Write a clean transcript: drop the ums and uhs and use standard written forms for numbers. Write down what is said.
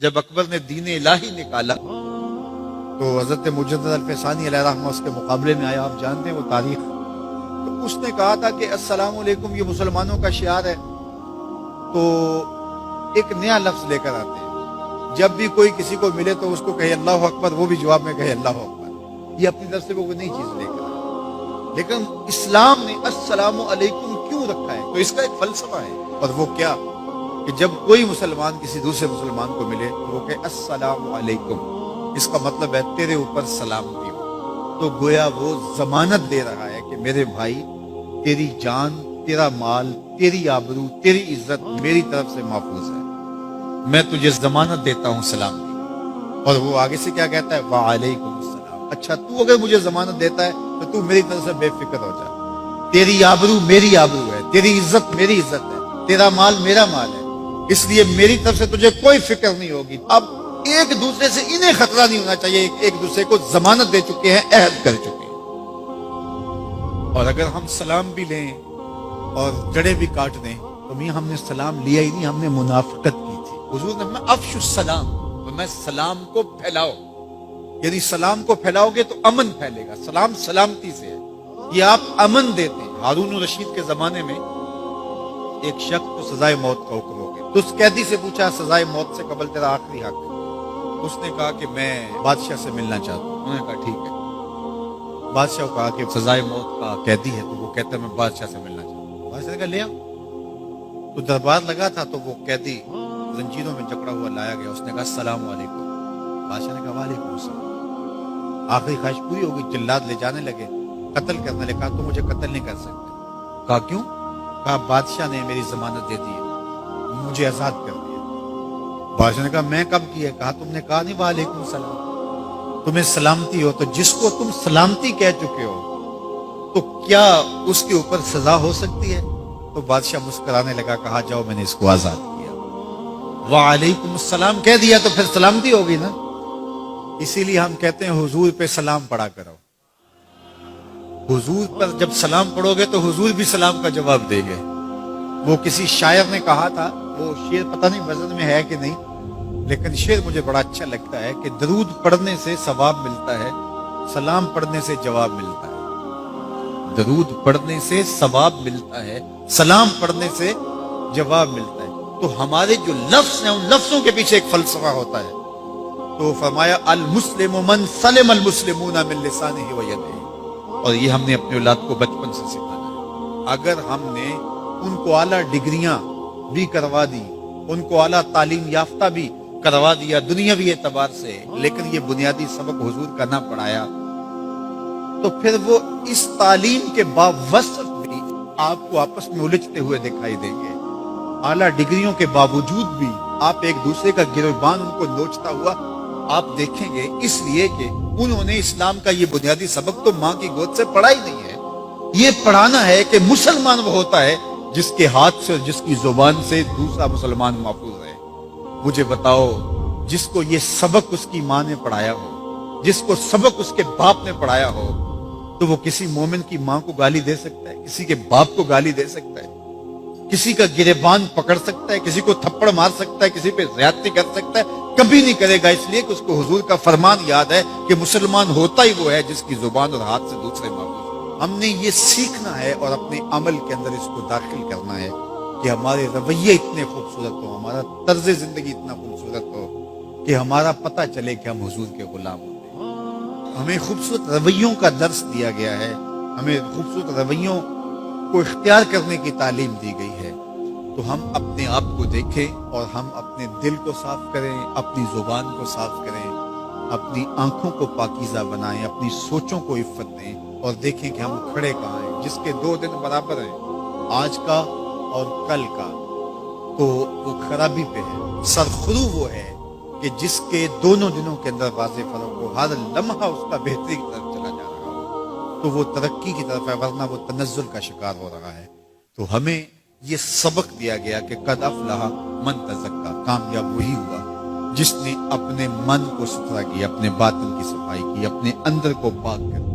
جب اکبر نے دین الہی نکالا تو حضرت مجدد الفسانی علیہ رحمہ اس کے مقابلے میں آیا. آپ جانتے ہیں وہ تاریخ. تو اس نے کہا تھا کہ السلام علیکم یہ مسلمانوں کا شعار ہے، تو ایک نیا لفظ لے کر آتے ہیں. جب بھی کوئی کسی کو ملے تو اس کو کہے اللہ اکبر، وہ بھی جواب میں کہے اللہ اکبر. یہ اپنی طرف سے وہ نئی چیز لے کر آئے. لیکن اسلام نے السلام علیکم کیوں رکھا ہے؟ تو اس کا ایک فلسفہ ہے، اور وہ کیا کہ جب کوئی مسلمان کسی دوسرے مسلمان کو ملے تو وہ کہے السلام علیکم. اس کا مطلب ہے تیرے اوپر سلامتی ہو. تو گویا وہ ضمانت دے رہا ہے کہ میرے بھائی، تیری جان، تیرا مال، تیری آبرو، تیری عزت میری طرف سے محفوظ ہے. میں تجھے ضمانت دیتا ہوں سلام کی. اور وہ آگے سے کیا کہتا ہے؟ وعلیکم السلام. اچھا تو اگر مجھے ضمانت دیتا ہے تو تو میری طرف سے بے فکر ہو جا. تیری آبرو میری آبرو ہے، تیری عزت میری عزت ہے، تیرا مال میرا مال ہے، اس لیے میری طرف سے تجھے کوئی فکر نہیں ہوگی. اب ایک دوسرے سے انہیں خطرہ نہیں ہونا چاہیے. ایک دوسرے کو ضمانت دے چکے ہیں، عہد کر چکے ہیں. اور اگر ہم سلام بھی لیں اور جڑے بھی کاٹ دیں تو میاں ہم نے سلام لیا ہی نہیں، ہم نے منافقت کی تھی. حضور نے فرمایا افشوا السلام، میں سلام کو پھیلاؤ. یعنی سلام کو پھیلاؤ گے تو امن پھیلے گا. سلام سلامتی سے ہے، یہ آپ امن دیتے ہیں. ہارون الرشید کے زمانے میں ایک شخص کو سزائے موت کا حکم ہو گیا. تو اس قیدی سے پوچھا سزائے موت سے قبل تیرا آخری حق ہے؟ اس نے کہا کہ میں بادشاہ سے ملنا چاہتا ہوں. انہوں نے کہا ٹھیک ہے. بادشاہ کو کہا کہ سزائے موت کا قیدی ہے، تو وہ کہتا ہے میں بادشاہ سے ملنا چاہتا ہوں. بادشاہ نے کہا لے آؤ. تو دربار لگا تھا تو وہ قیدی زنجیروں میں جکڑا ہوا لایا گیا. اس نے کہا السلام علیکم. بادشاہ نے کہا وعلیکم السلام. آخری خواہش پوری ہو گئی. جلاد لے جانے لگے، قتل کرنے لگے. کہا تو مجھے قتل نہیں کر سکتے. کہا کیوں؟ کہا بادشاہ نے میری ضمانت دے دی ہے، مجھے آزاد کر دیا. بادشاہ نے کہا میں کب کیا؟ کہا تم نے کہا نہیں وعلیکم السلام، تمہیں سلامتی ہو. تو جس کو تم سلامتی کہہ چکے ہو تو کیا اس کے اوپر سزا ہو سکتی ہے؟ تو بادشاہ مسکرانے لگا. کہا جاؤ میں نے اس کو آزاد کیا. وعلیکم السلام کہہ دیا تو پھر سلامتی ہوگی نا. اسی لیے ہم کہتے ہیں حضور پہ سلام پڑھا کرو. حضور پر جب سلام پڑھو گے تو حضور بھی سلام کا جواب دیں گے. وہ کسی شاعر نے کہا تھا، وہ شعر پتہ نہیں وزن میں ہے کہ نہیں، لیکن شعر مجھے بڑا اچھا لگتا ہے کہ درود پڑھنے سے ثواب ملتا ہے، سلام پڑھنے سے جواب ملتا ہے. درود پڑھنے سے ثواب ملتا ہے، سلام پڑھنے سے جواب ملتا ہے. تو ہمارے جو لفظ ہیں ان لفظوں کے پیچھے ایک فلسفہ ہوتا ہے. تو فرمایا المسلم من سلم المسلمون من لسانہ و یدہ. اور یہ ہم نے اپنے اولاد کو بچپن سے سکھانا ہے. اگر ہم نے ان کو اعلیٰ ڈگریاں بھی کروا دی، ان کو اعلیٰ تعلیم یافتہ بھی کروا دیا دنیاوی اعتبار سے، لیکن یہ بنیادی سبق حضور کا نہ پڑھایا، تو پھر وہ اس تعلیم کے باوسط بھی آپ کو آپس میں الجھتے ہوئے دکھائی دیں گے. اعلیٰ ڈگریوں کے باوجود بھی آپ ایک دوسرے کا گریبان ان کو نوچتا ہوا آپ دیکھیں گے، اس لیے کہ انہوں نے اسلام کا یہ بنیادی سبق تو ماں کی گود سے پڑھا ہی نہیں ہے. یہ پڑھانا ہے کہ مسلمان وہ ہوتا ہے جس کے ہاتھ سے اور جس کی زبان سے دوسرا مسلمان محفوظ ہے. مجھے بتاؤ، جس کو یہ سبق اس کی ماں نے پڑھایا ہو، جس کو سبق اس کے باپ نے پڑھایا ہو، تو وہ کسی مومن کی ماں کو گالی دے سکتا ہے، کسی کے باپ کو گالی دے سکتا ہے، کسی کا گریبان پکڑ سکتا ہے، کسی کو تھپڑ مار سکتا ہے، کسی پہ زیادتی کر سکتا ہے؟ کبھی نہیں کرے گا. اس لیے کہ اس کو حضور کا فرمان یاد ہے کہ مسلمان ہوتا ہی وہ ہے جس کی زبان اور ہاتھ سے دوسرے محفوظ. ہم نے یہ سیکھنا ہے اور اپنے عمل کے اندر اس کو داخل کرنا ہے کہ ہمارے رویے اتنے خوبصورت ہو، ہمارا طرز زندگی اتنا خوبصورت ہو کہ ہمارا پتہ چلے کہ ہم حضور کے غلام ہوتے ہیں. ہمیں خوبصورت رویوں کا درس دیا گیا ہے، ہمیں خوبصورت رویوں کو اختیار کرنے کی تعلیم دی گئی ہے. تو ہم اپنے آپ کو دیکھیں اور ہم اپنے دل کو صاف کریں، اپنی زبان کو صاف کریں، اپنی آنکھوں کو پاکیزہ بنائیں، اپنی سوچوں کو عفت دیں، اور دیکھیں کہ ہم کھڑے کہاں ہیں. جس کے 2 دن برابر ہیں، آج کا اور کل کا، تو وہ خرابی پہ ہے. سرخرو وہ ہے کہ جس کے دونوں دنوں کے اندر واضح فرق ہو، ہر لمحہ اس کا بہتری کی طرف چلا جا رہا ہو، تو وہ ترقی کی طرف ہے، ورنہ وہ تنزل کا شکار ہو رہا ہے. تو ہمیں یہ سبق دیا گیا کہ قد افلح من تزکا. کامیاب وہی ہوا جس نے اپنے من کو ستھرا کیا، اپنے باطن کی صفائی کی، اپنے اندر کو پاک کر